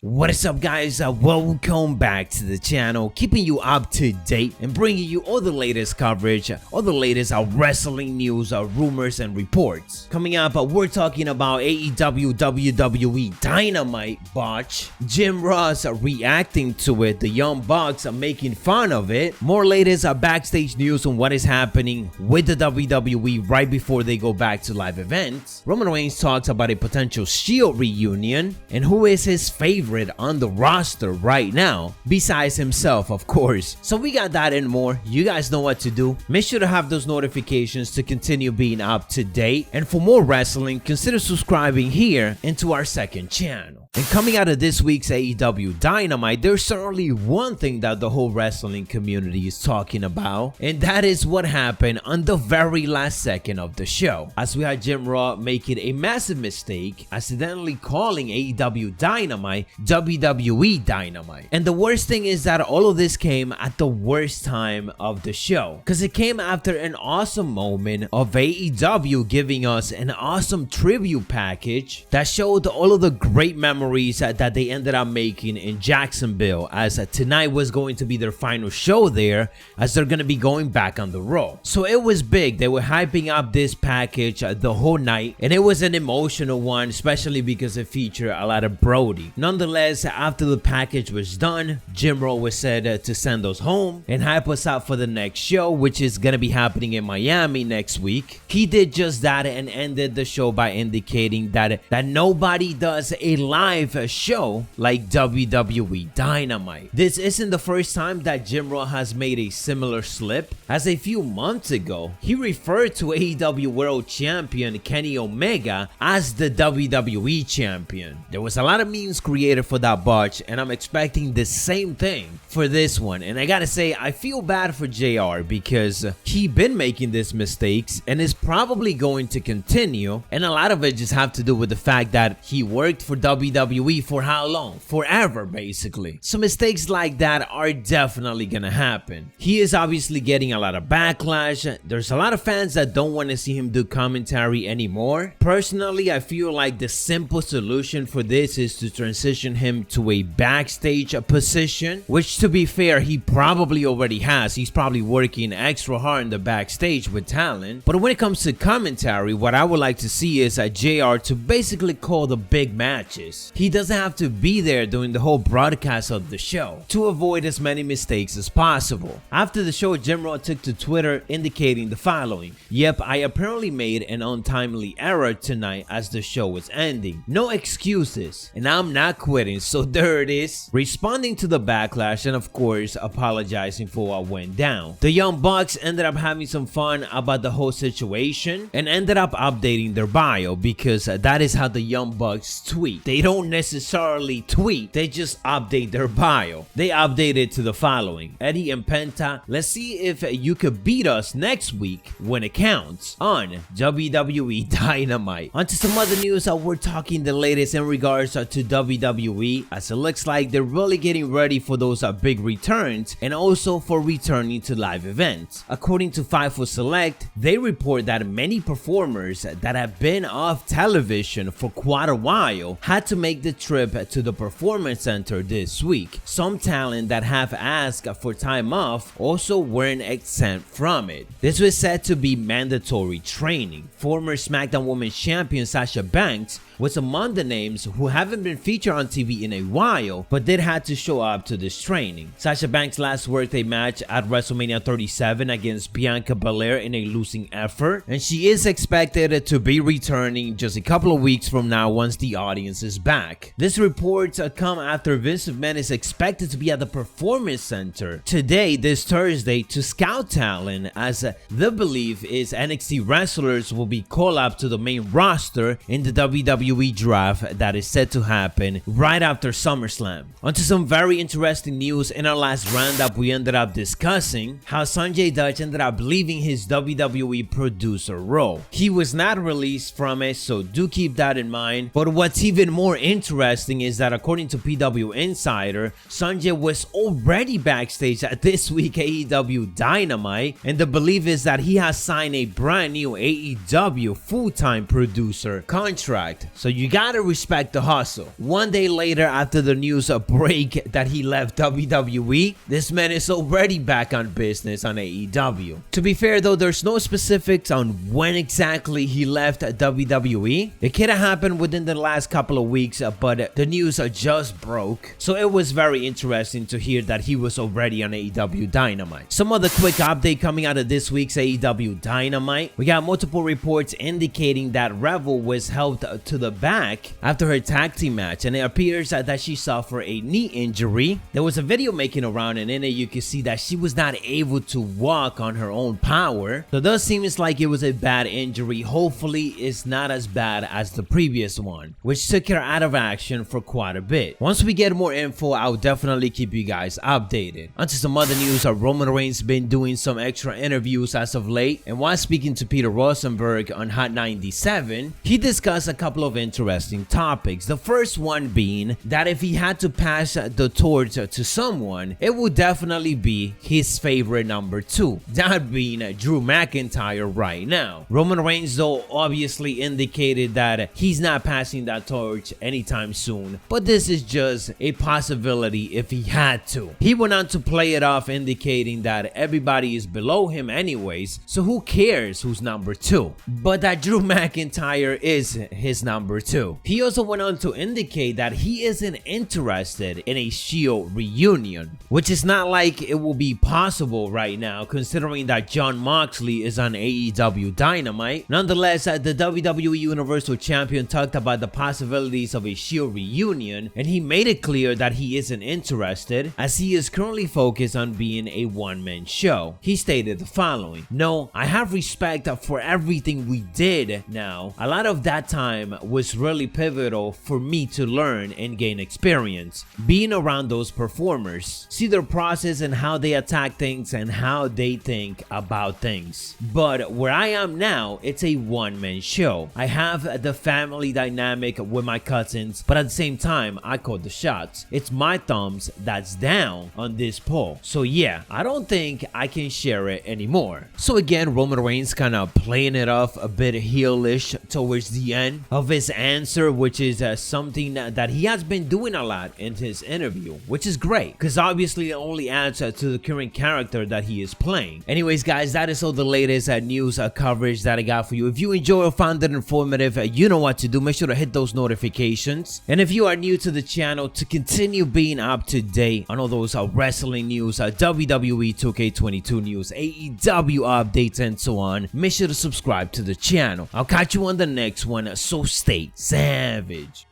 What is up, guys? Welcome back to the channel, keeping you up to date and bringing you all the latest coverage, all the latest wrestling news, rumors and reports. Coming up, we're talking about AEW WWE Dynamite Botch, Jim Ross reacting to it, the Young Bucks making fun of it, more latest backstage news on what is happening with the WWE right before they go back to live events. Roman Reigns talks about a potential Shield reunion and who is his favorite on the roster right now, besides himself, of course. So we got that and more. You guys know what to do. Make sure to have those notifications to continue being up to date. And for more wrestling, consider subscribing here into our second channel. And coming out of this week's AEW Dynamite, there's certainly one thing that the whole wrestling community is talking about, and that is what happened on the very last second of the show, as we had Jim Ross making a massive mistake, accidentally calling AEW Dynamite WWE Dynamite. And the worst thing is that all of this came at the worst time of the show, because it came after an awesome moment of AEW giving us an awesome tribute package that showed all of the great memories that they ended up making in Jacksonville, as tonight was going to be their final show there, as they're going to be going back on the road. So it was big. They were hyping up this package the whole night, and it was an emotional one, especially because it featured a lot of Brody. Nonetheless, after the package was done, Jim Ross was said to send us home and hype us up for the next show, which is going to be happening in Miami next week. He did just that and ended the show by indicating that nobody does a live show like WWE Dynamite. This isn't the first time that Jim Ross has made a similar slip, as a few months ago he referred to AEW World Champion Kenny Omega as the WWE Champion. There was a lot of memes created for that botch, and I'm expecting the same thing for this one. And I gotta say, I feel bad for JR because he been making these mistakes and is probably going to continue, and a lot of it just have to do with the fact that he worked for WWE for how long? Forever, basically. So mistakes like that are definitely gonna happen. He is obviously getting a lot of backlash. There's a lot of fans that don't want to see him do commentary anymore. Personally, I feel like the simple solution for this is to transition him to a backstage position, which, to be fair, he probably already has. He's probably working extra hard in the backstage with Talent. But when it comes to commentary, what I would like to see is JR to basically call the big matches. He doesn't have to be there during the whole broadcast of the show to avoid as many mistakes as possible. After the show, Jim Ross took to Twitter indicating the following: "Yep, I apparently made an untimely error tonight as the show was ending. No excuses, and I'm not quitting." So there it is, responding to the backlash and of course apologizing for what went down. The Young Bucks ended up having some fun about the whole situation and ended up updating their bio, because that is how the Young Bucks tweet. They don't necessarily tweet, they just update their bio. They updated to the following: "Eddie and Penta, let's see if you could beat us next week when it counts on WWE Dynamite." On to some other news. We're talking the latest in regards to WWE, as it looks like they're really getting ready for those big returns and also for returning to live events. According to Fightful Select, they report that many performers that have been off television for quite a while had to make the trip to the Performance Center this week. Some talent that have asked for time off also weren't exempt from it. This was said to be mandatory training. Former SmackDown Women's Champion Sasha Banks was among the names who haven't been featured on TV in a while, but did have to show up to this training. Sasha Banks last worked a match at WrestleMania 37 against Bianca Belair in a losing effort, and she is expected to be returning just a couple of weeks from now once the audience is back. This report come after Vince McMahon is expected to be at the Performance Center today, this Thursday, to scout talent, as the belief is NXT wrestlers will be called up to the main roster in the WWE draft that is set to happen right after SummerSlam. Onto some very interesting news. In our last roundup, we ended up discussing how Sanjay Dutt ended up leaving his WWE producer role. He was not released from it, so do keep that in mind. But what's even more interesting is that according to PW Insider, Sanjay was already backstage at this week AEW Dynamite, and the belief is that he has signed a brand new AEW full-time producer contract. So you gotta respect the hustle. One day later, after the news break that he left WWE, this man is already back on business on AEW. To be fair though, there's no specifics on when exactly he left WWE. It could have happened within the last couple of weeks, but the news just broke. So it was very interesting to hear that he was already on AEW Dynamite. Some other quick update coming out of this week's AEW Dynamite. We got multiple reports indicating that Rebel was helped to the back after her tag team match, and it appears that she suffered a knee injury. There was a video making around, and in it you can see that she was not able to walk on her own power. So it does seem like it was a bad injury. Hopefully it's not as bad as the previous one, which took her out of action for quite a bit. Once we get more info, I'll definitely keep you guys updated. Onto some other news. Roman Reigns been doing some extra interviews as of late, and while speaking to Peter Rosenberg on Hot 97, he discussed a couple of interesting topics. The first one being that if he had to pass the torch to someone, it would definitely be his favorite number 2, that being Drew McIntyre right now. Roman Reigns though obviously indicated that he's not passing that torch anytime soon, but this is just a possibility if he had to. He went on to play it off, indicating that everybody is below him anyways, so who cares who's number 2, but that Drew McIntyre is his number 2. He also went on to indicate that he isn't interested in a Shield reunion, which is not like it will be possible right now considering that Jon Moxley is on AEW Dynamite. Nonetheless, the WWE Universal Champion talked about the possibilities of a Shield reunion, and he made it clear that he isn't interested as he is currently focused on being a one-man show. He stated the following: "No, I have respect for everything we did now. A lot of that time was really pivotal for me to learn and gain experience, being around those performers, see their process and how they attack things and how they think about things. But where I am now, it's a one-man show. I have the family dynamic with my cousins, but at the same time, I call the shots. It's my thumbs that's down on this poll. So yeah, I don't think I can share it anymore." So again, Roman Reigns kind of playing it off a bit heelish towards the end of his answer, which is something that he has been doing a lot in his interview, which is great because obviously it only adds to the current character that he is playing. Anyways guys, that is all the latest news coverage that I got for you. If you enjoy or found it informative, you know what to do. Make sure to hit those notifications, and if you are new to the channel, to continue being up to date on all those wrestling news, WWE 2K22 news, AEW updates, and so on, make sure to subscribe to the channel. I'll catch you on the next one, so stay savage.